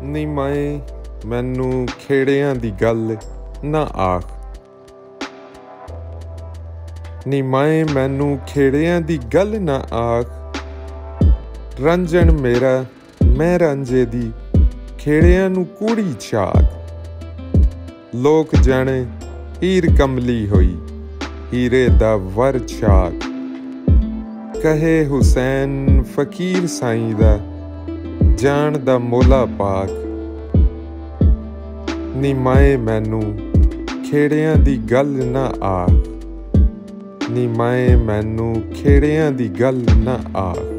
ਨੀ ਮਾਏ ਮੈਨੂੰ ਖੇੜਿਆਂ ਦੀ ਗੱਲ ਨਾ ਆਖ। ਨੀ ਮਾਏ ਮੈਨੂੰ ਖੇੜਿਆਂ ਦੀ ਗੱਲ ਨਾ ਆਖ। ਰੰਜਣ ਮੇਰਾ ਮੈਂ ਰਾਂਝੇ ਦੀ ਖੇੜਿਆਂ ਨੂੰ ਕੂੜੀ ਚਾਕ। ਲੋਕ ਜਾਣੇ ਹੀਰ ਕਮਲੀ ਹੋਈ ਹੀਰੇ ਦਾ ਵਰ ਚਾਕ। ਕਹੇ ਹੁਸੈਨ ਫਕੀਰ ਸਾਈਂ ਦਾ ਜਾਣ ਦਾ ਮੋਲਾ ਪਾਕ। ਨੀ ਮਾਏ ਮੈਨੂੰ ਖੇੜਿਆਂ ਦੀ ਗੱਲ ਨਾ ਆਖ। ਨੀ ਮਾਏ ਮੈਨੂੰ ਖੇੜਿਆਂ ਦੀ ਗੱਲ ਨਾ ਆਖ।